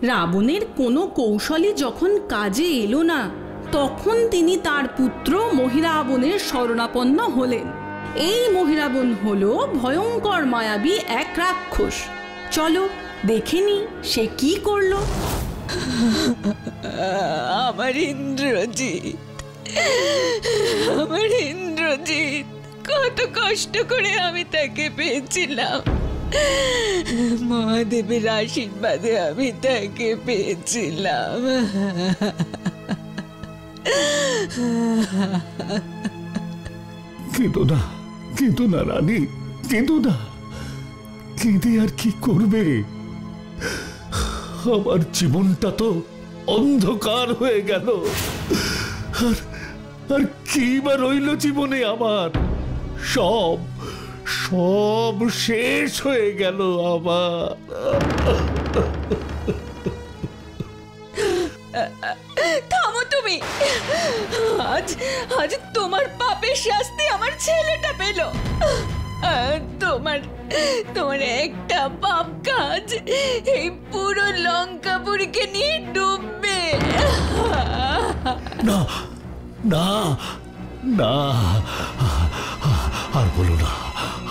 রাবণের কোনো কৌশলই যখন কাজে এলো না, তখন তিনি তার পুত্র মহিরাবণের শরণাপন্ন হলেন। এই মহিরাবণ হলো ভয়ঙ্কর মায়াবী এক রাক্ষস। চলো দেখে নি সে কি করলো। আমার ইন্দ্রজিৎ, আমার ইন্দ্রজিৎ, কত কষ্ট করে আমি তাকে পেয়েছিলাম। মহাদেবের আশীর্বাদে আমি তাকে পেয়েছিলাম। কেঁদো না, কেঁদো না রানী, কেঁদো না। কেঁদে আর কি করবে? আমার জীবনটা তো অন্ধকার হয়ে গেল। আর কি বা রইল জীবনে আমার? সব সব শেষ হয়ে গেল আমার। থামো তুমি। আজ আজ তোমার পাপের শাস্তি আমার ছেলেটা পেল। তোমার তোমার একটা পাপ কাজ এই পুরো লঙ্কাপুরীকে নিয়ে ডুববে। না না না, আর বলো না,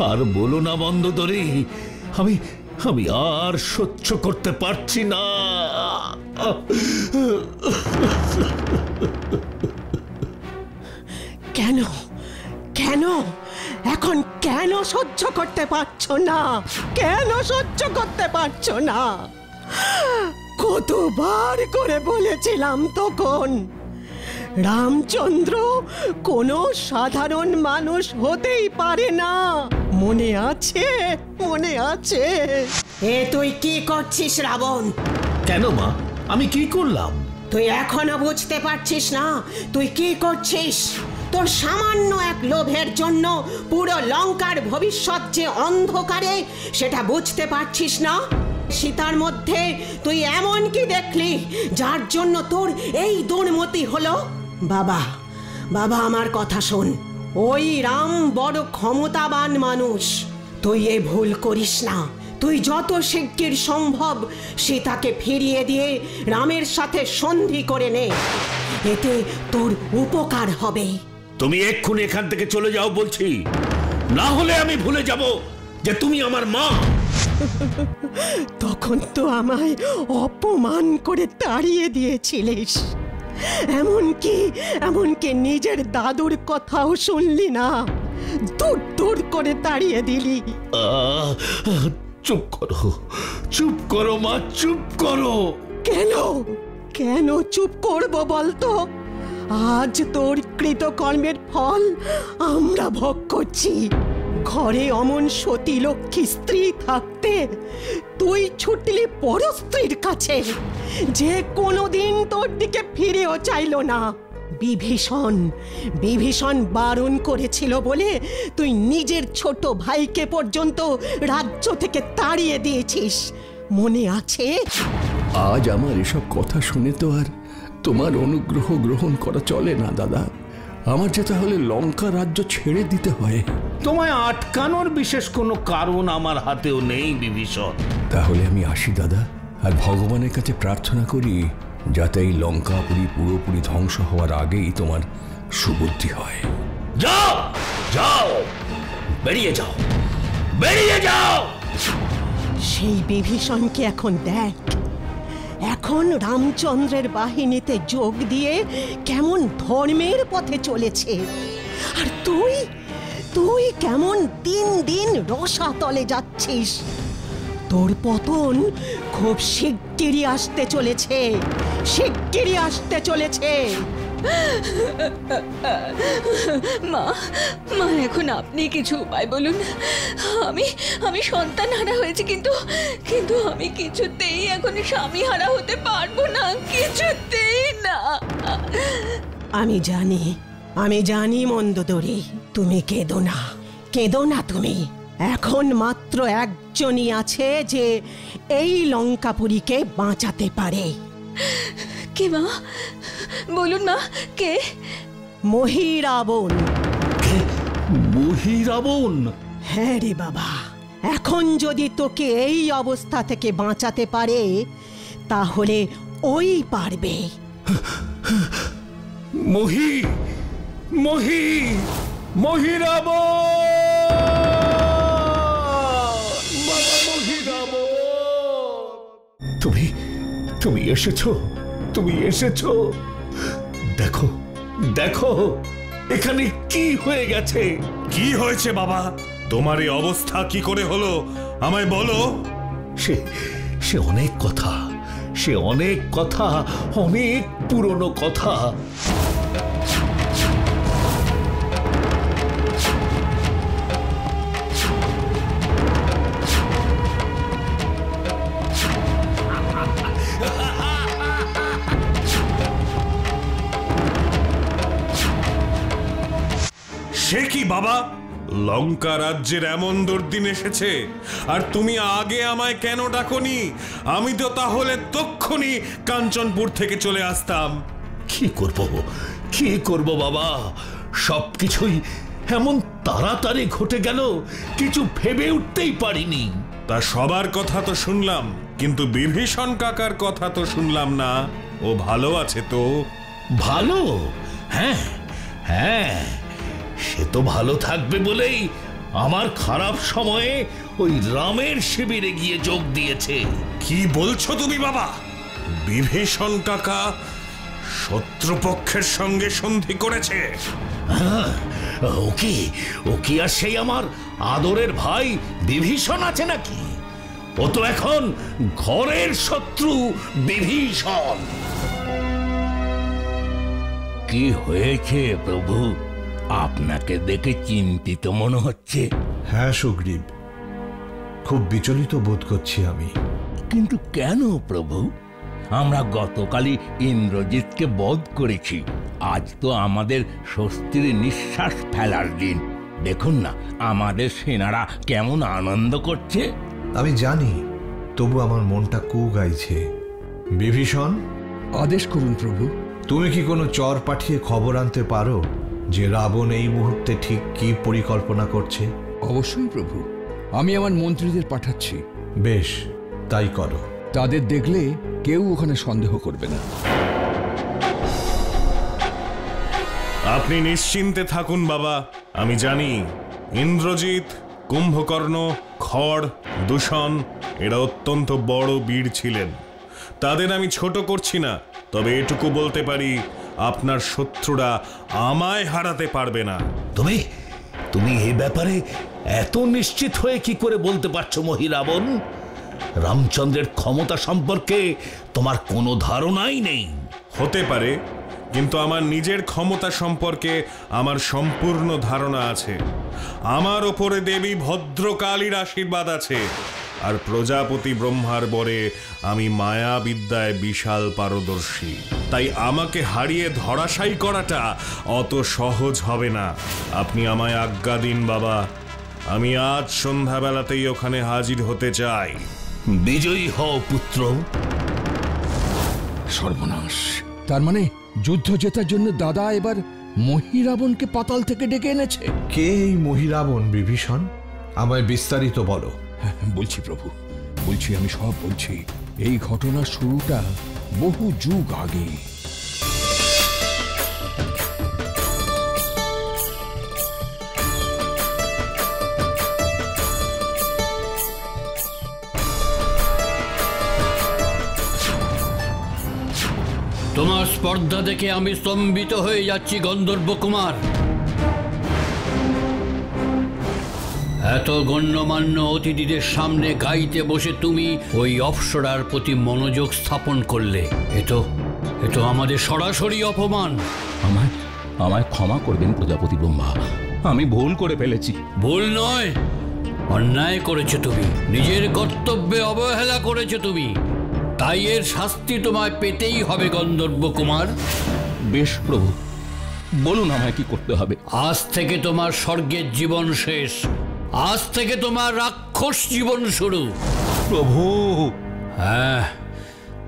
আর বলো না মন্দোদরী। আমি আমি আর সহ্য করতে পারছি না। কেন কেন এখন কেন সহ্য করতে পারছো না? কেন সহ্য করতে পারছো না? কতবার করে বলেছিলাম তখন, রামচন্দ্র কোনো সাধারণ মানুষ হতেই পারে না। মনে আছে? মনে আছে? এ তুই কি করছিস রাবণ? কেন মা, আমি কি করলাম? তুই এখনো বুঝতে পারছিস না তুই কি করছিস? তোর সামান্য এক লোভের জন্য পুরো লঙ্কার ভবিষ্যৎ যে অন্ধকারে, সেটা বুঝতে পারছিস না? সীতার মধ্যে তুই এমন কি দেখলি যার জন্য তোর এই দুর্মতি হলো? বাবা, বাবা আমার কথা শোন। ওই রাম বড় ক্ষমতাবান মানুষ। তুই এ ভুল করিস না। তুই যত শিগগির সম্ভব সীতাকে ফিরিয়ে দিয়ে রামের সাথে সন্ধি করে নে, এতে তোর উপকার হবে। তুমি এক্ষুনি এখান থেকে চলে যাও বলছি, না হলে আমি ভুলে যাব যে তুমি আমার মা। তখন তো আমায় অপমান করে তাড়িয়ে দিয়েছিলিস, এমনকি নিজের দাদুর কথাও শুনলি না, দূর দূর করে তাড়িয়ে দিলি। চুপ করো, চুপ করো মা, চুপ করো। কেন কেন চুপ করব বলতো? আজ তোর কৃতকর্মের ফল আমরা ভোগ করছি। ঘরে অমন সতী লক্ষ্মী স্ত্রী থাকতে তুই ছুটলি পরস্ত্রীর কাছে, যে কোনোদিন তোর দিকে ফিরেও চাইল না। বিভীষণ বারণ করেছিল বলে তুই নিজের ছোট ভাইকে পর্যন্ত রাজ্য থেকে তাড়িয়ে দিয়েছিস, মনে আছে? আজ আমার এসব কথা শুনে তো আর তোমার অনুগ্রহ গ্রহণ করা চলে না দাদা। আমার যে তাহলে লঙ্কা রাজ্য ছেড়ে দিতে হয়। তোমায় আটকানোর বিশেষ কোনো কারণ আমার হাতেও নেই বিভীষণ। তাহলে আমি আসি দাদা, আর ভগবানের কাছে প্রার্থনা করি যাতে এই লঙ্কাপুরী পুরোপুরি ধ্বংস হওয়ার আগেই তোমার সুবুদ্ধি হয়। যাও যাও, বেরিয়ে যাও, বেরিয়ে যাও। সেই বিভীষণকে এখন দেখ, এখন রামচন্দ্রের বাহিনীতে যোগ দিয়ে কেমন ধর্মের পথে চলেছে, আর তুই কেমন দিন দিন রসাতলে যাচ্ছিস। তোর পতন খুব শিগগিরই আসতে চলেছে, শিগগিরই আসতে চলেছে। মা, মা এখন আপনি কিছু উপায় বলুন। আমি সন্তান হারা হয়েছি, কিন্তু আমি কিছুতেই এখন স্বামী হারা হতে পারবো না, কিছুতেই না। আমি জানি মন্দোদরী, তুমি কেঁদো না তুমি। এখন মাত্র একজনই আছে যে এই লঙ্কাপুরীকে বাঁচাতে পারে। কে মা? বলুন মা, কে? মহিরাবণ। মহিরাবণ? হ্যাঁ রে বাবা, এখন যদি তোকে এই অবস্থা থেকে বাঁচাতে পারে তাহলে ওই পারবে। মহি মহি মহিরাবণ! বাবা মহিরাবণ! তুমি এসেছো, তুমি এসেছো। দেখো দেখো এখানে কি হয়ে গেছে। কি হয়েছে বাবা? তোমার এই অবস্থা কি করে হলো আমায় বলো। সে অনেক কথা, সে অনেক কথা, অনেক পুরনো কথা। সে কি বাবা? লঙ্কা রাজ্যের এমন দুর্দিন এসেছে আর তুমি আগে আমায় কেন ডাকনি? আমি তো তাহলে তক্ষুনি কাঞ্চনপুর থেকে চলে আসতাম। কি করব বাবা, সবকিছুই এমন তাড়াতাড়ি ঘটে গেল, কিছু ভেবে উঠতেই পারিনি। তা সবার কথা তো শুনলাম, কিন্তু বিভীষণ কাকার কথা তো শুনলাম না। ও ভালো আছে তো? ভালো? হ্যাঁ হ্যাঁ, সে তো ভালো থাকবে বলেই আমার খারাপ সময়ে ওই রামের শিবিরে গিয়ে যোগ দিয়েছে। কি বলছো তুমি বাবা? বিভীষণ কাকা শত্রুপক্ষের সঙ্গে সন্ধি করেছে? ও কি আর সেই আমার আদরের ভাই বিভীষণ আছে নাকি? ও তো এখন ঘরের শত্রু বিভীষণ। কি হয়েছে প্রভু? আপনাকে দেখে চিন্তিত মনে হচ্ছে। হ্যাঁ সুগ্রীব, খুব বিচলিত বোধ করছি আমি। কিন্তু কেন প্রভু? আমরা গতকালই ইন্দ্রজিৎকে বধ করেছি, আজ তো আমাদের স্বস্তির নিঃশ্বাস ফেলার দিন। দেখুন না আমাদের সেনারা কেমন আনন্দ করছে। আমি জানি, তবু আমার মনটা কু গাইছে। বিভীষণ, আদেশ করুন প্রভু। তুমি কি কোনো চর পাঠিয়ে খবর আনতে পারো যে রাবণ এই মুহূর্তে ঠিক কি পরিকল্পনা করছে? অবশ্যই প্রভু, আমি আমার মন্ত্রীদের পাঠাচ্ছি। বেশ, তাই করো। তাদের দেখলে কেউ ওখানে সন্দেহ করবে না। আপনি নিশ্চিন্তে থাকুন বাবা। আমি জানি ইন্দ্রজিৎ, কুম্ভকর্ণ, খড়, দূষণ এরা অত্যন্ত বড় বীর ছিলেন। তাদের আমি ছোট করছি না, তবে এটুকু বলতে পারি আপনার শত্রুরা আমায় হারাতে পারবে না। তুমি এই ব্যাপারে এত নিশ্চিত হয়ে কি করে বলতে পারছো মহিরাবণ? রামচন্দ্রের ক্ষমতা সম্পর্কে তোমার কোনো ধারণাই নেই। হতে পারে, কিন্তু আমার নিজের ক্ষমতা সম্পর্কে আমার সম্পূর্ণ ধারণা আছে। আমার ওপরে দেবী ভদ্রকালীর আশীর্বাদ আছে, আর প্রজাপতি ব্রহ্মার বরে আমি মায়া বিদ্যায় বিশাল পারদর্শী। তাই আমাকে হারিয়ে ধরাশায়ী করাটা অত সহজ হবে না। আপনি আমায় আজ্ঞা দিন বাবা, আমি আজ সন্ধ্যাবেলাতেই ওখানে হাজির হতে চাই। বিজয়ী হও পুত্র। সর্বনাশ! তার মানে যুদ্ধ জেতার জন্য দাদা এবার মহিরাবণকে পাতাল থেকে ডেকে এনেছে। কে এই মহিরাবণ বিভীষণ? আমায় বিস্তারিত বলো। বলছি প্রভু, বলছি, আমি সব বলছি। এই ঘটনার শুরুটা বহু যুগ আগে। তোমার স্পর্ধা দেখে আমি স্তম্ভিত হয়ে যাচ্ছি গন্ধর্ব কুমার। এত গণ্যমান্য অতিথিদের সামনে গাইতে বসে তুমি ওই অপ্সরার প্রতি মনোযোগ স্থাপন করলে। এ তো আমাদের সরাসরি অপমান। আমায় ক্ষমা করবেন প্রজাপতি ব্রহ্মা, আমি ভুল করে ফেলেছি। ভুল নয়, অন্যায় করেছো তুমি, নিজের কর্তব্যে অবহেলা করেছো তুমি। তাই এর শাস্তি তোমায় পেতেই হবে গন্ধর্ব কুমার। বেশ প্রভু, বলুন আমায় কি করতে হবে। আজ থেকে তোমার স্বর্গের জীবন শেষ, আজ থেকে তোমার রাক্ষস জীবন শুরু। প্রভু! হ্যাঁ,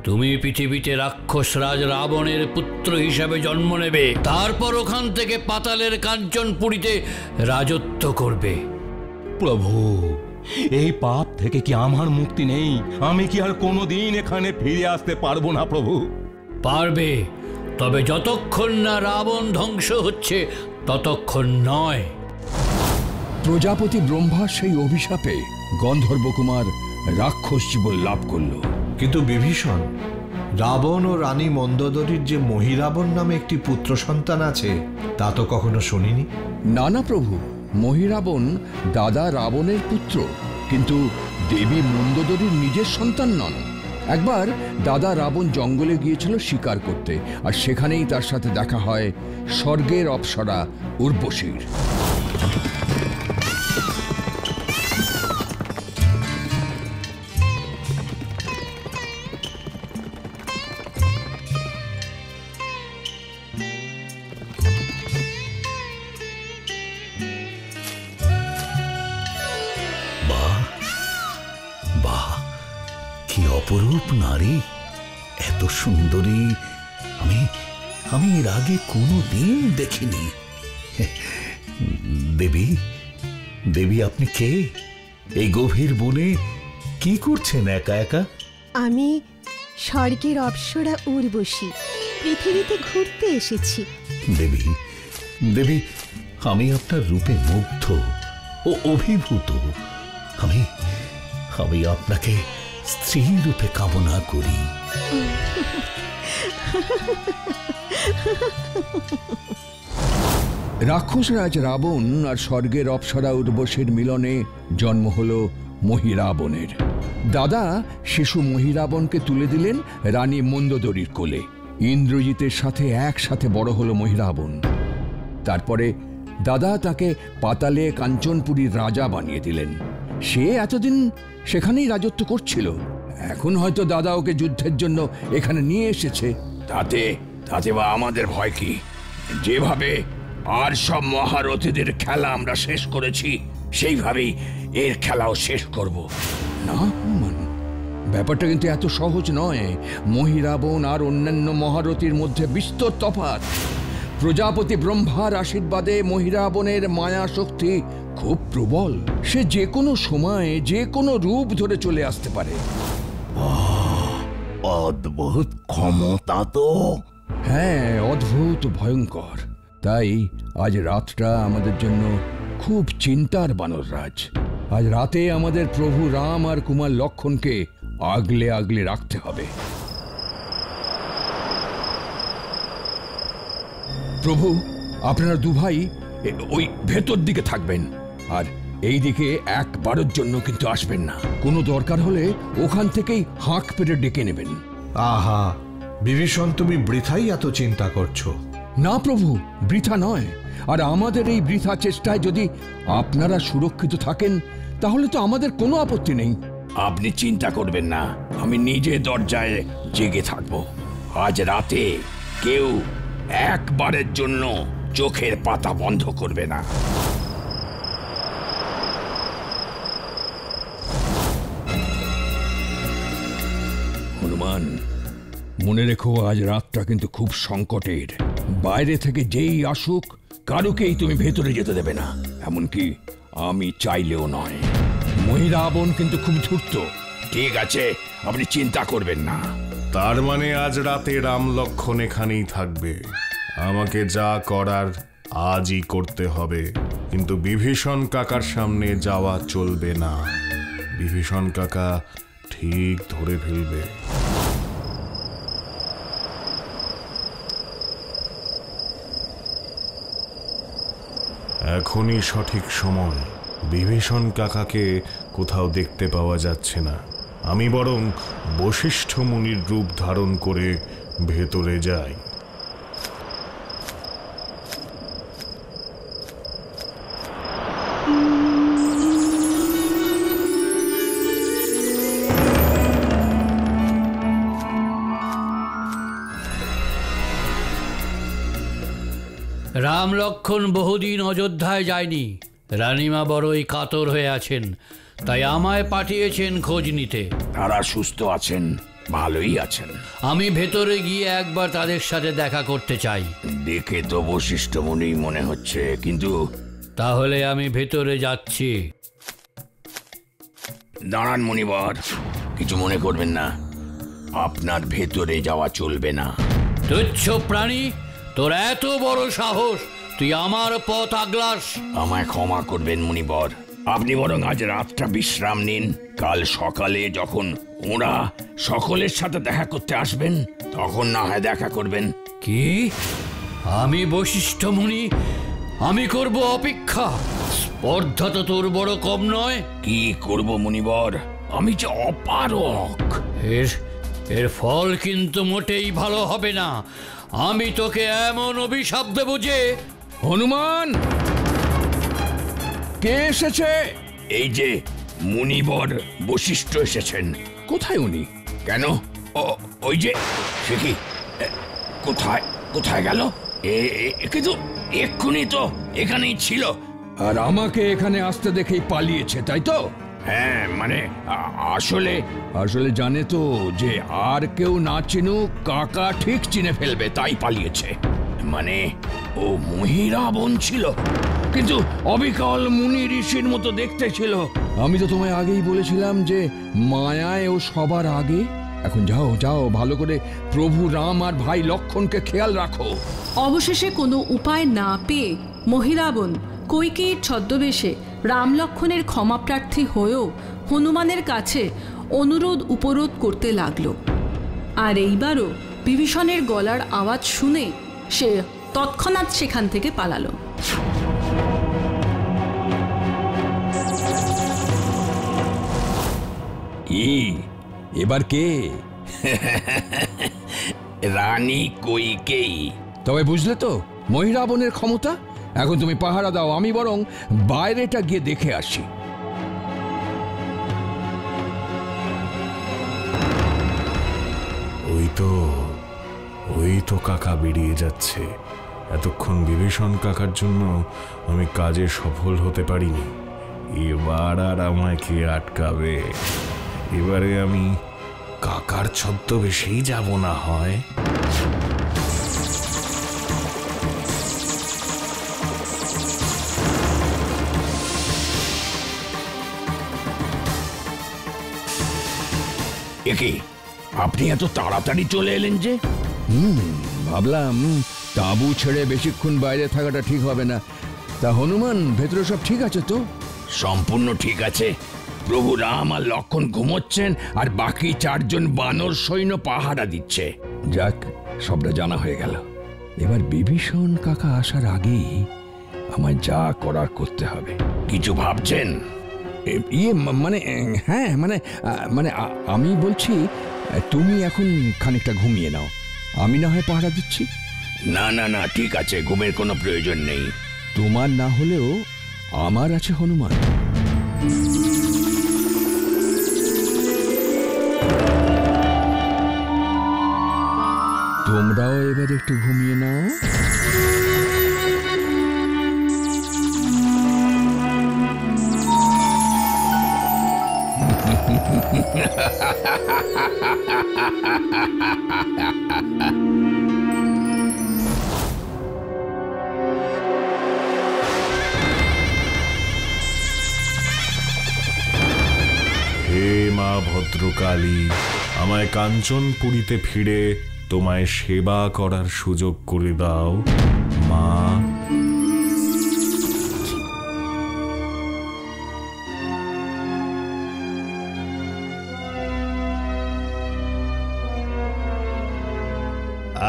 তুমি পৃথিবীতে রাক্ষস রাজ রাবণের পুত্র হিসাবে জন্ম নেবে, তারপর ওখান থেকে পাতালের কাঞ্চনপুরীতে রাজত্ব করবে। প্রভু, এই পাপ থেকে কি আমার মুক্তি নেই? আমি কি আর কোনোদিন এখানে ফিরে আসতে পারবো না প্রভু? পারবে, তবে যতক্ষণ না রাবণ ধ্বংস হচ্ছে ততক্ষণ নয়। প্রজাপতি ব্রহ্মার সেই অভিশাপে গন্ধর্বকুমার রাক্ষস জীবন লাভ করল। কিন্তু বিভীষণ, রাবণ ও রানী মন্দোদরীর যে মহিরাবণ নামে একটি পুত্র সন্তান আছে তা তো কখনো শুনিনি। না না প্রভু, মহিরাবণ দাদা রাবণের পুত্র, কিন্তু দেবী মন্দোদরীর নিজের সন্তান নন। একবার দাদা রাবণ জঙ্গলে গিয়েছিল শিকার করতে, আর সেখানেই তার সাথে দেখা হয় স্বর্গের অপ্সরা উর্বশীর। কি অপরূপ নারী, এত সুন্দরী আমি এর আগে কোনোদিন দেখিনি। দেবী, দেবী আপনি কে? এই গভীর বনে কি করছেন একা একা? আমি স্বর্গের অপ্সরা উর্বশী, পৃথিবীতে ঘুরতে এসেছি। দেবী, দেবী আমি আপনার রূপে মুগ্ধ ও অভিভূত। আমি আপনাকে স্ত্রী রূপে কামনা করি। রাক্ষসরাজ রাবণ আর স্বর্গের অপ্সরা উর্বশীর মিলনে জন্ম হল মহিরাবণের। দাদা শিশু মহিরাবণকে তুলে দিলেন রানী মন্দোদরীর কোলে। ইন্দ্রজিতের সাথে একসাথে বড় হলো মহিরাবণ। তারপরে দাদা তাকে পাতালে কাঞ্চনপুরীর রাজা বানিয়ে দিলেন। সে এতদিন সেখানেই রাজত্ব করছিল। এখন হয়তো দাদা ওকে যুদ্ধের জন্য এখানে নিয়ে এসেছে। তাতে বা আমাদের ভয় কি? যেভাবে আর সব মহারথীদের খেলা আমরা শেষ করেছি, সেইভাবেই এর খেলাও শেষ করব। না, ব্যাপারটা কিন্তু এত সহজ নয়। মহিরাবণ আর অন্যান্য মহারথীর মধ্যে বিস্তর তফাৎ। প্রজাপতি ব্রহ্মার আশীর্বাদে মহিরাবণের মায়া শক্তি খুব প্রবল। সে যে কোনো সময় যে কোনো রূপ ধরে চলে আসতে পারে। অদ্ভুত ক্ষমতা তো। হ্যাঁ, অদ্ভুত ভয়ঙ্কর। তাই আজ রাতটা আমাদের জন্য খুব চিন্তার, বানররাজ। আজ রাতে আমাদের প্রভু রাম আর কুমার লক্ষণকে আগলে আগলে রাখতে হবে। প্রভু, আপনারা দুভাই ওই ভেতর দিকে থাকবেন, আর এই দিকে একবারের জন্য কিন্তু আসবেন না। কোনো দরকার হলে ওখান থেকেই হাঁক পেরে ডেকে নেবেন। আহা বিভীষণ, তুমি বৃথাই এত চিন্তা করছো। না প্রভু, বৃথা নয়। আর আমাদের এই বৃথা চেষ্টায় যদি আপনারা সুরক্ষিত থাকেন তাহলে তো আমাদের কোনো আপত্তি নেই। আপনি চিন্তা করবেন না, আমি নিজে দরজায় জেগে থাকব। আজ রাতে কেউ একবারের জন্য চোখের পাতা বন্ধ করবে না। হনুমান, মনে রেখো আজ রাতটা কিন্তু খুব সংকটের। বাইরে থেকে যেই আসুক কারুকেই তুমি ভেতরে যেতে দেবে না, এমনকি আমি চাইলেও নয়। মহিরাবণ কিন্তু খুব ধূর্ত। ঠিক আছে, আপনি চিন্তা করবেন না। তার মানে আজ রাতে রাম লক্ষণ এখানেই থাকবে। আমাকে যা করার আজই করতে হবে, কিন্তু বিভীষণ কাকার সামনে যাওয়া চলবে না। বিভীষণ কাকা ঠিক ধরে ফেলবে। এখনই সঠিক সময়। বিভীষণ কাকাকে কোথাও দেখতে পাওয়া যাচ্ছে না। আমি বরং বশিষ্ঠ মুনির রূপ ধারণ করে ভেতরে যাই। রাম লক্ষণ বহুদিন অযোধ্যায় যায়নি। রানীমা বড়ই কাতর হয়ে আছেন, তাই আমায় পাঠিয়েছেন খোঁজ নিতে। তারা সুস্থ আছেন, ভালোই আছেন। আমি ভেতরে গিয়ে একবার তাদের সাথে দেখা করতে চাই। দেখে তো বশিষ্ঠ মুনি মনে হচ্ছে, কিন্তু তাহলে আমি ভেতরে যাচ্ছি। দাঁড়ান মুনিবর, কিছু মনে করবেন না, আপনার ভেতরে যাওয়া চলবে না। তুচ্ছ প্রাণী, তোর এত বড় সাহস, তুই আমার পথ আগলাস? আমায় ক্ষমা করবেন মুনিবর, আপনি বরং আজ রাতটা বিশ্রাম নিন। কাল সকালে যখন ওরা সকলের সাথে দেখা করতে আসবেন, তখন না হয় দেখা করবেন। কি? আমি বশিষ্ঠ মুনি, আমি করব অপেক্ষা? স্পর্ধা তো তোর বড় কম নয়। কি করব মুনিবর, আমি যে অপারক। এর ফল কিন্তু মোটেই ভালো হবে না। আমি তোকে এমন অভিশাপ দেব যে... হনুমান, কে এসেছে? এই যে মুনিবর বশিষ্ঠ এসেছেন। কোথায় উনি? কেন ওই যে, সে কি কোথায় কোথায় গেল? কিন্তু এক্ষুনি তো এখানেই ছিল। আর আমাকে এখানে আসতে দেখেই পালিয়েছে, তাই তো? হ্যাঁ, মানে আসলে জানে তো যে আর কেউ না চিনুক, কাকা ঠিক চিনে ফেলবে, তাই পালিয়েছে। মানে ও মহিরাবন ছিল, কিন্তু অবিকল মুনি ঋষির মতো দেখতে ছিল। আমি তো তোমায় আগেই বলেছিলাম যে মায়ায় ও সবার আগে। এখন যাও যাও, ভালো করে প্রভু রাম আর ভাই লক্ষ্মণকে খেয়াল রাখো। অবশেষে কোনো উপায় না পেয়ে মহিরাবন কৈকেয়ীর ছদ্মবেশে রাম লক্ষ্মণের ক্ষমাপ্রার্থী হয়েও হনুমানের কাছে অনুরোধ উপরোধ করতে লাগল। আর এইবারও বিভীষণের গলার আওয়াজ শুনে সে তৎক্ষণাৎ সেখান থেকে পালালো। এবার কে? রানী কৈকেয়ী। তবে বুঝলে তো মহিরাবনের ক্ষমতা। এখন তুমি পাহারা দাও, আমি বরং বাইরেটা গিয়ে দেখে আসি। ওই তো কাকা বেরিয়ে যাচ্ছে। এতক্ষণ বিভীষণ কাকার জন্য আমি কাজে সফল হতে পারিনি, এবার আর আমায় কে আটকাবে? এবারে আমি কাকার ছদ্মবেশেই যাব না হয়। একে আপনি এত তাড়াতাড়ি চলে এলেন যে? ভাবলাম তাঁবু ছেড়ে বেশিক্ষণ বাইরে থাকাটা ঠিক হবে না। তা হনুমান, ভেতরে সব ঠিক আছে তো? সম্পূর্ণ ঠিক আছে। প্রভু রাম আর লক্ষ্মণ ঘুমোচ্ছেন, আর বাকি 4 জন বানর সৈন্য পাহারা দিচ্ছে। যাক, সবটা জানা হয়ে গেল। এবার বিভীষণ কাকা আসার আগেই আমায় যা করার করতে হবে। কিছু ভাবছেন? মানে হ্যাঁ, মানে আমি বলছি, তুমি এখন খানিকটা ঘুমিয়ে নাও, আমি না হয় পাহারা দিচ্ছি। না না না, ঠিক আছে, ঘুমের কোনো প্রয়োজন নেই। তোমার না হলেও আমার আছে হনুমান। তোমরাও এবার একটু ঘুমিয়ে নাও। হে মা ভদ্রকালী, আমায় কাঞ্চনপুরীতে ফিরে তোমায় সেবা করার সুযোগ করে দাও মা।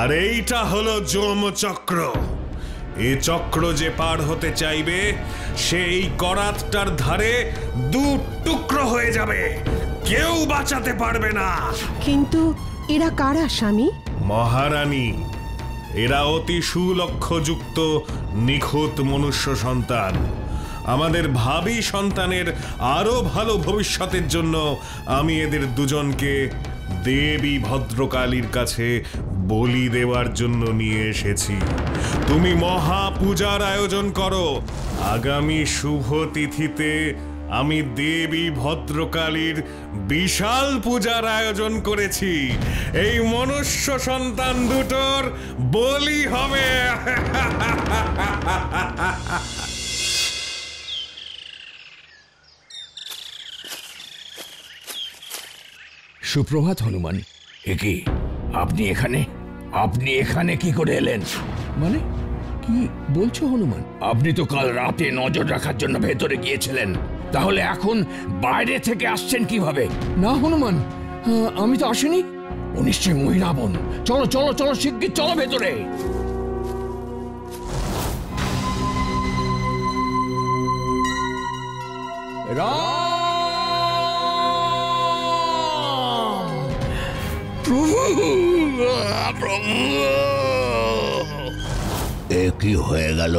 আর এইটা হলো যমচক্র। এ চক্র যে পার হতে চাইবে, সেই করাতটার ধারে 2 টুকরো হয়ে যাবে, কেউ বাঁচাতে পারবে না। কিন্তু এরা কারা স্বামী? মহারানী, এরা অতি সুলক্ষ্যযুক্ত নিখুঁত মনুষ্য সন্তান। আমাদের ভাবী সন্তানের আরো ভালো ভবিষ্যতের জন্য আমি এদের দুজনকে দেবী ভদ্রকালীর কাছে বলি দেওয়ার জন্য নিয়ে এসেছি। তুমি মহাপূজার আয়োজন করো। আগামী শুভ তিথিতে আমি দেবী ভদ্রকালীর বিশাল পূজার আয়োজন করেছি। এই মনুষ্য সন্তান দুটোর বলি হবে। সুপ্রভাত হনুমান। কি আপনি এখানে কি করে এলেন? মানে কি বলছো হনুমান? আপনি তো কাল রাতে নজর রাখার জন্য ভেতরে গিয়েছিলেন, তাহলে এখন বাইরে থেকে আসছেন কিভাবে? না হনুমান, আমি তো আসিনি। ও নিশ্চয়ই মহিরাবণ। চলো চলো চলো, শিগগির চলো ভেতরে। এ কি হয়ে গেল?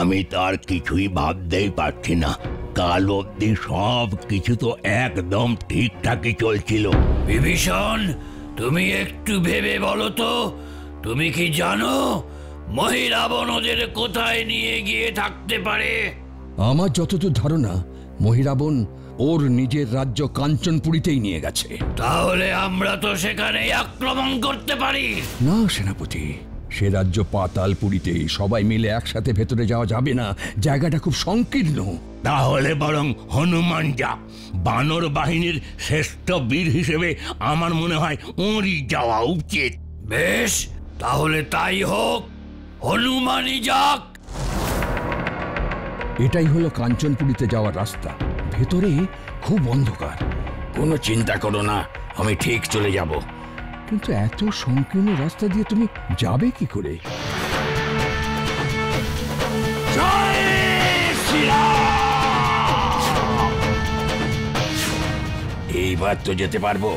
আমি তার কিছুই ভাবতেই পারছি না। কাল অবধি সব কিছু তো একদম ঠিকঠাকই চলছিল। বিভীষণ, তুমি একটু ভেবে বলো তো, তুমি কি জানো মহিরাবণ ওদের কোথায় নিয়ে গিয়ে থাকতে পারে? আমার যতদূর ধারণা, মহিরাবণ ওর নিজের রাজ্য কাঞ্চনপুরীতেই নিয়ে গেছে। তাহলে আমরা তো সেখানে আক্রমণ করতে পারি। না সেনাপতি, সে রাজ্য পাতালপুরীতে। সবাই মিলে একসাথে ভেতরে যাওয়া যাবে না, জায়গাটা খুব সংকীর্ণ। তাহলে বরং হনুমান যাক। বানর বাহিনীর শ্রেষ্ঠ বীর হিসেবে আমার মনে হয় ওরই যাওয়া উচিত। বেশ, তাহলে তাই হোক, হনুমানই যাক। এটাই হলো কাঞ্চনপুরীতে যাওয়ার রাস্তা। ভেতরে খুব অন্ধকার। কোনো চিন্তা করো না, আমি ঠিক চলে যাব। কিন্তু এত সংকীর্ণ রাস্তা দিয়ে তুমি যাবে কি করে? এইবার তো যেতে পারবো।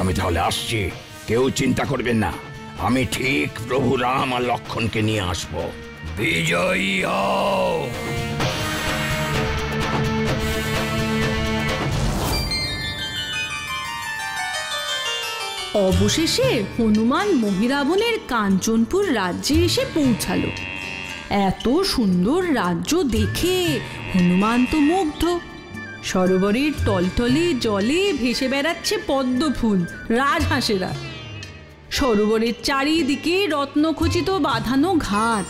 আমি তাহলে আসছি, কেউ চিন্তা করবেন না। আমি ঠিক প্রভু রাম আর লক্ষ্মণকে নিয়ে আসবো। বিজয়ী হও। অবশেষে হনুমান মহিরাবণের কাঞ্চনপুর রাজ্যে এসে পৌঁছালো। এত সুন্দর রাজ্য দেখে হনুমান তো মুগ্ধ। সরোবরের টলটলে জলে ভেসে বেড়াচ্ছে পদ্ম ফুল, রাজহাঁসেরা। সরোবরের চারিদিকে রত্নখচিত বাঁধানো ঘাট,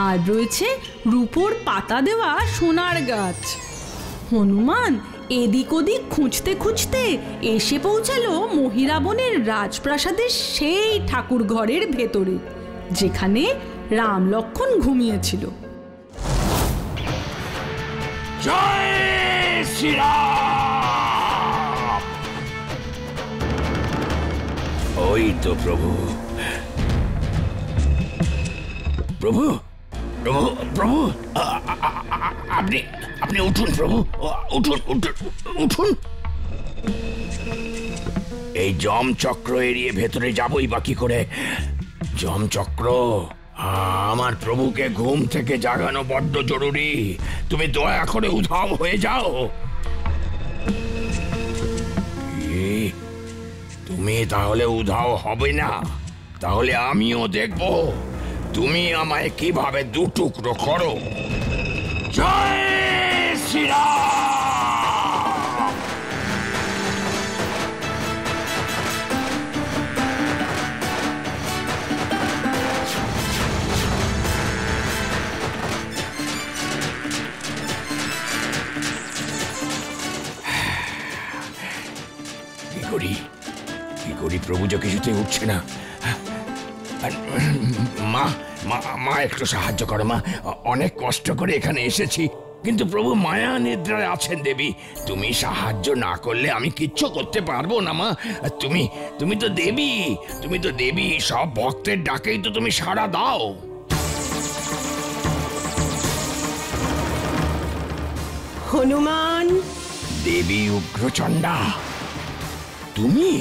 আর রয়েছে রূপোর পাতা দেওয়া সোনার গাছ। হনুমান এদিক ওদিক খুঁজতে খুঁজতে এসে পৌঁছালো মহিরাবণের রাজপ্রাসাদের সেই ঠাকুর ঘরের ভেতরে, যেখানে রাম লক্ষ্মণ ঘুমিয়েছিল। জয় শ্রীরাম। ওই তো প্রভু। প্রভু প্রভু প্রভু, আপনি আপনি উঠুন প্রভু, উঠুন উঠুন উঠুন। এই যমচক্র এড়িয়ে ভেতরে যাবই বা কি করে? যমচক্র, আমার প্রভুকে ঘুম থেকে জাগানো বড্ড জরুরি। তুমি দয়া করে উধাও হয়ে যাও। তুমি তাহলে উধাও হবে না? তাহলে আমিও দেখব তুমি আমায় কিভাবে দুটুকরো করো। জয় শ্রীরাম। কি করি প্রভু যে কিছুতে উঠছে না। মা মা মা একটু সাহায্য করো মা, অনেক কষ্ট করে এখানে এসেছি, কিন্তু প্রভু মায়া নিদ্রায় আছেন দেবী। তুমি সাহায্য না করলে আমি কিচ্ছু করতে পারবো না মা। তুমি তো দেবী, তুমি তো দেবী। সব ভক্তের ডাকেই তো তুমি সাড়া দাও। হনুমান, দেবী উগ্রচণ্ডা, তুমি?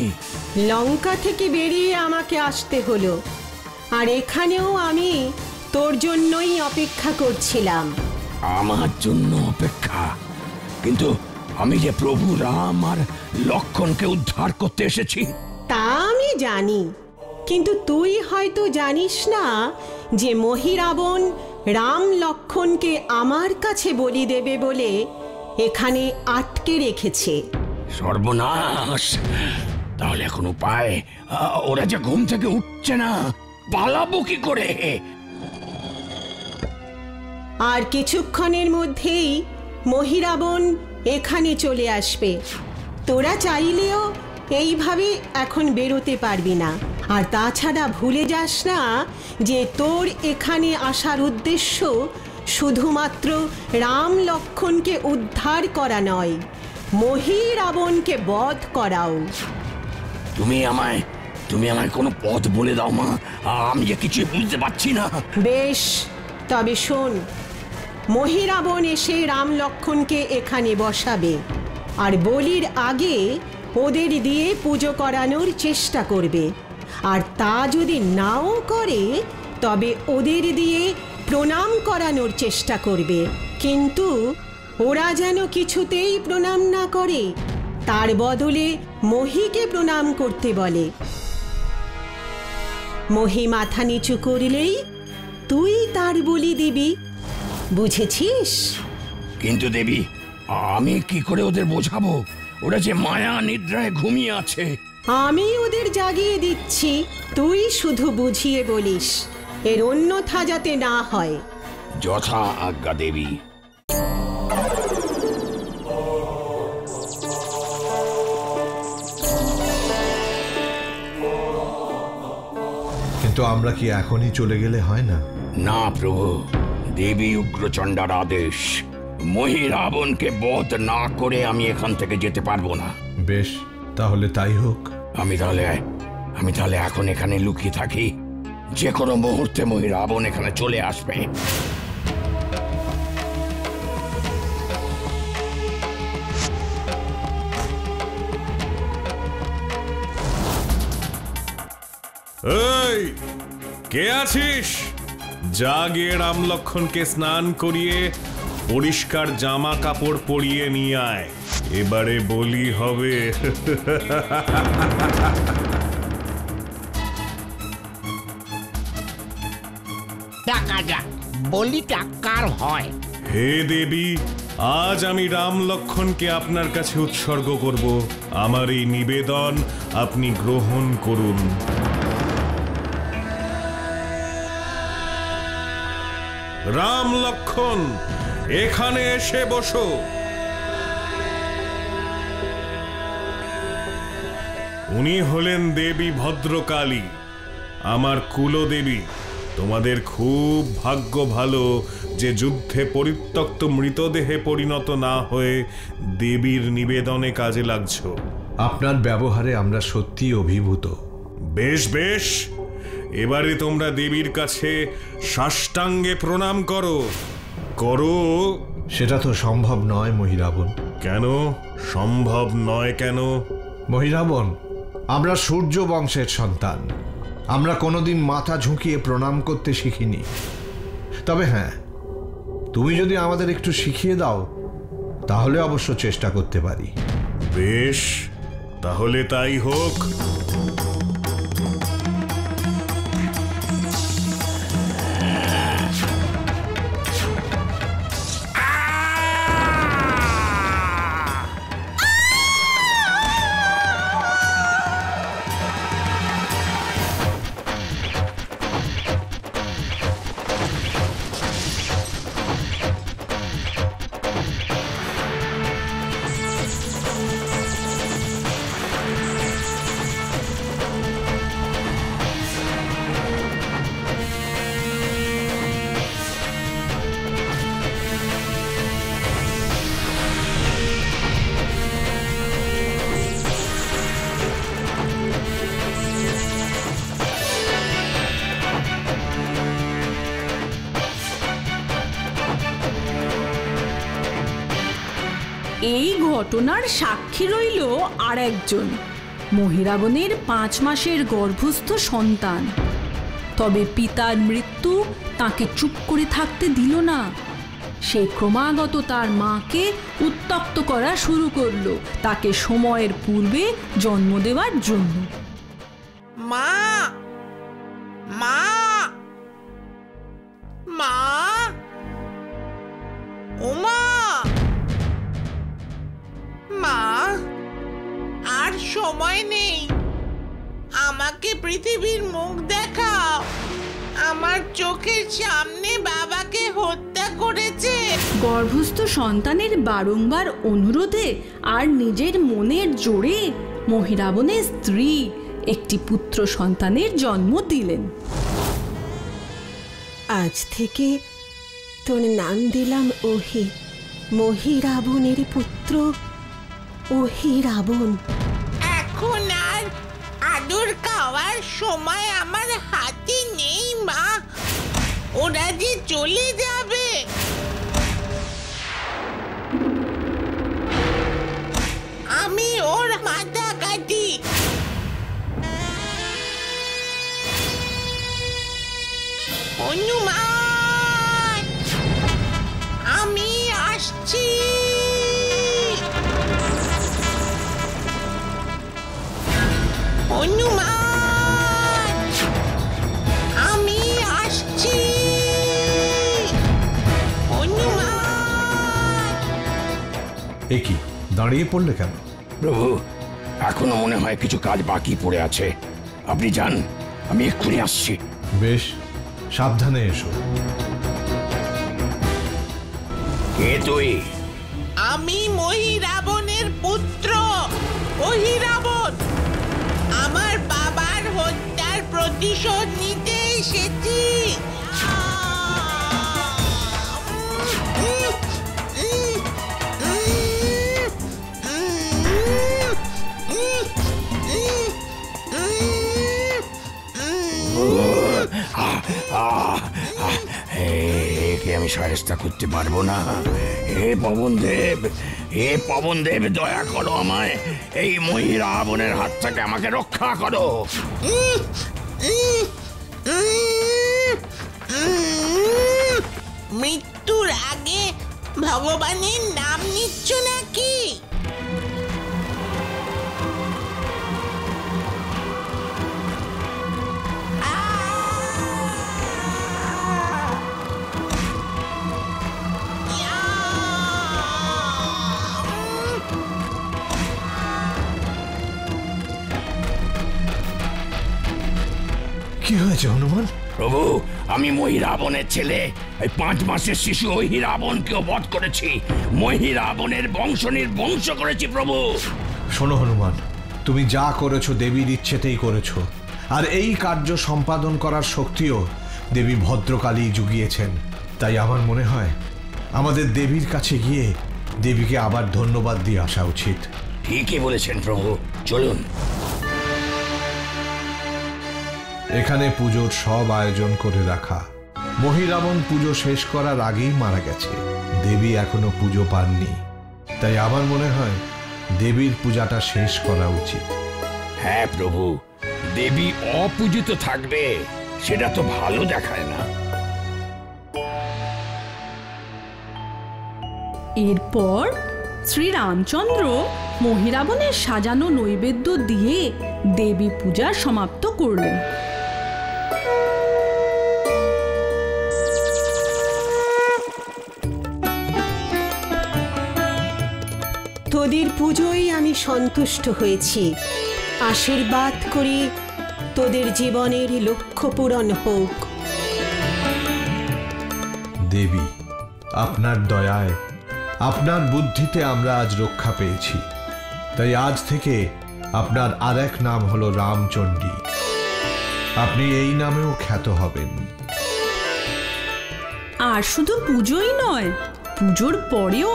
লঙ্কা থেকে বেরিয়ে আমাকে আসতে হলো, আর এখানেও আমি তোর জন্যই অপেক্ষা করছিলাম। আমার জন্য অপেক্ষা? কিন্তু আমি যে প্রভু রাম আর লক্ষ্মণকে উদ্ধার করতে এসেছি। তা আমি জানি, কিন্তু তুই হয়তো জানিস না যে মহিরাবণ রাম লক্ষ্মণকে আমার কাছে বলি দেবে বলে এখানে আটকে রেখেছে। সর্বনাশ! তাহলে এখন উপায়? ওরা যে ঘুম থেকে উঠছে না, পালাবো কি করে? আর কিছুক্ষণের মধ্যেই মহিরাবণ এখানে চলে আসবে। তোরা চাইলেও এইভাবে এখন বেরোতে পারবি না। আর তাছাড়া ভুলে যাস না যে তোর এখানে আসার উদ্দেশ্য শুধুমাত্র রাম লক্ষ্মণকে উদ্ধার করা নয়, মহিরাবণকে বধ করাও। তুমি আমায় কোনো পথ বলে দাও মা, আমি যে কিছু বুঝতে পারছি না। বেশ, তবে শোন, মহিরাবণ এসে রাম লক্ষ্মণকে এখানে বসাবে আর বলির আগে ওদের দিয়ে পুজো করানোর চেষ্টা করবে। আর তা যদি নাও করে তবে ওদের দিয়ে প্রণাম করানোর চেষ্টা করবে, কিন্তু ওরা যেন কিছুতেই প্রণাম না করে, তার বদলে মহিকে প্রণাম করতে বলে। মহি মাথা নিচু করলেই তুই তার বলি দিবি, বুঝেছিস? কিন্তু দেবী, আমি কি করে ওদের বোঝাবো? ওরা যে মায়া নিদ্রায় ঘুমিয়ে আছে। আমি ওদের জাগিয়ে দিচ্ছি, তুই শুধু বুঝিয়ে বলিস, এর অন্যথা যাতে না হয়। যথা আজ্ঞা দেবী। কিন্তু আমরা কি এখনই চলে গেলে হয় না? না প্রভু, দেবী উগ্রচণ্ডার আদেশ, মহিরাবণকে বধ না করে আমি এখান থেকে যেতে পারবো না। বেশ, তাহলে তাই হোক। আমি তাহলে এখন এখানে লুকিয়ে থাকি, যে কোনো মুহূর্তে মহিরাবণ এখানে চলে আসবে। এই, কে আছিস? যা গিয়ে রাম লক্ষ্মণকে স্নান করিয়ে পরিষ্কার জামা কাপড় পরিয়ে নিয়ে আয়, এবারে বলি হবে। দেখা যাক বলিটা কার হয়। হে দেবী, আজ আমি রাম লক্ষ্মণকে আপনার কাছে উৎসর্গ করব। আমার এই নিবেদন আপনি গ্রহণ করুন। রাম লক্ষ্মণ, এখানে এসে বসো। উনি হলেন দেবী ভদ্রকালী, আমার কুলদেবী। তোমাদের খুব ভাগ্য ভালো যে যুদ্ধে পরিত্যক্ত মৃতদেহে পরিণত না হয়ে দেবীর নিবেদনে কাজে লাগছো। আপনার ব্যবহারে আমরা সত্যি অভিভূত। বেশ বেশ, এবারে তোমরা দেবীর কাছে সাষ্টাঙ্গে প্রণাম করো। সেটা তো সম্ভব নয় মহিরাবণ। কেন সম্ভব নয়? কেন মহিরাবণ, আমরা সূর্য বংশের সন্তান, আমরা কোনোদিন মাথা ঝুঁকিয়ে প্রণাম করতে শিখিনি। তবে হ্যাঁ, তুমি যদি আমাদের একটু শিখিয়ে দাও তাহলে অবশ্য চেষ্টা করতে পারি। বেশ, তাহলে তাই হোক। এই ঘটনার সাক্ষী রইল আর একজন, মহিরাবণের 5 মাসের গর্ভস্থ সন্তান। তবে পিতার মৃত্যু তাকে চুপ করে থাকতে দিল না। সে ক্রমাগত তার মাকে উত্ত্যক্ত করা শুরু করলো তাকে সময়ের পূর্বে জন্ম দেওয়ার জন্য। মা মা মা ওমা, মা আর সময় নেই, আমাকে পৃথিবীর মুখ দেখাও। আমার চোখের সামনে বাবাকে হত্যা করেছে। গর্ভস্থ সন্তানের বারংবার অনুরোধে আর নিজের মনের জোরে মহিরাবণের স্ত্রী একটি পুত্র সন্তানের জন্ম দিলেন। আজ থেকে তোর নাম দিলাম ওহি, মহিরাবণের পুত্র অহিরাবণ। এখন আর আদর খাওয়ার সময় আমার হাতে নেই মা, ওরা যে চলে যাবে। আমি ওর মাথা কাটি। হনুমান, আমি আসছি। হনুমান, আমি আসছি। হনুমান। এ কি, দাঁড়িয়ে পড়লে কেন? প্রভু, এখনো মনে হয় কিছু কাজ বাকি পড়ে আছে। আপনি যান, আমি এক্ষুনি আসছি। বেশ, সাবধানে এসো। কে তুই? আমি মহিরাবণের পুত্র অহিরাবণ। আমার বাবার হত্যার প্রতিশোধ নিতে এসেছি। একে আমি সাহেস্তা করতে পারবো না। হে পবনদেব, হে পবনদেব, দয়া করো আমায়। এই মহিরাবণের হাত থেকে আমাকে রক্ষা করো। মৃত্যুর আগে ভগবানের নাম নিচ্ছ নাকি? কি হয়েছে হনুমান? প্রভু, আমি মহিরাবণের ছেলে, এই 5 মাসের শিশু অহিরাবণকেও বধ করেছি। মহিরাবণের বংশ নির্বংশ করেছি প্রভু। শোনো হনুমান, তুমি যা করেছো দেবীর ইচ্ছেতেই করেছো, আর এই কার্য সম্পাদন করার শক্তিও দেবী ভদ্রকালী জুগিয়েছেন। তাই আমার মনে হয় আমাদের দেবীর কাছে গিয়ে দেবীকে আবার ধন্যবাদ দিয়ে আসা উচিত। ঠিকই বলেছেন প্রভু, চলুন। এখানে পুজোর সব আয়োজন করে রাখা। মহিরাবণ পুজো শেষ করার আগেই মারা গেছে, দেবী এখনো পুজো পাননি। তাই আমার মনে হয় দেবীর পূজাটা শেষ করা উচিত। হ্যাঁ প্রভু, দেবী অপূজিত থাকবে সেটা তো ভালো দেখায় না। এরপর শ্রীরামচন্দ্র মহিরাবণের সাজানো নৈবেদ্য দিয়ে দেবী পূজা সমাপ্ত করলেন। তোদের পুজোয় আমি সন্তুষ্ট হয়েছি। আশীর্বাদ করি তোদের জীবনের লক্ষ্য পূরণ হোক। দেবী, আপনার দয়ায়, আপনার বুদ্ধিতে আমরা আজ রক্ষা পেয়েছি। তাই আজ থেকে আপনার আরেক নাম হলো রামচণ্ডী। আপনি এই নামেও খ্যাত হবেন। আর শুধু পুজোই নয়, পুজোর পরেও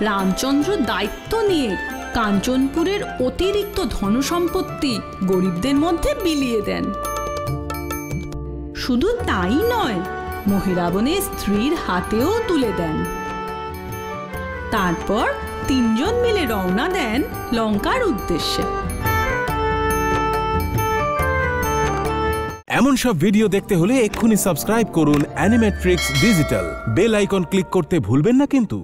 রামচন্দ্র দায়িত্ব নিয়ে কাঞ্চনপুরের অতিরিক্ত ধনসম্পত্তি গরিবদের মধ্যে বিলিয়ে দেন। শুধু তাই নয়, মহিরাবণের স্ত্রীর হাতেও তুলে দেন। তারপর 3 জন মিলে রওনা দেন লঙ্কার উদ্দেশ্যে। এমন সব ভিডিও দেখতে হলে এক্ষুনি সাবস্ক্রাইব করুন Animetrics digital. Bell icon click করতে ভুলবেন না কিন্তু।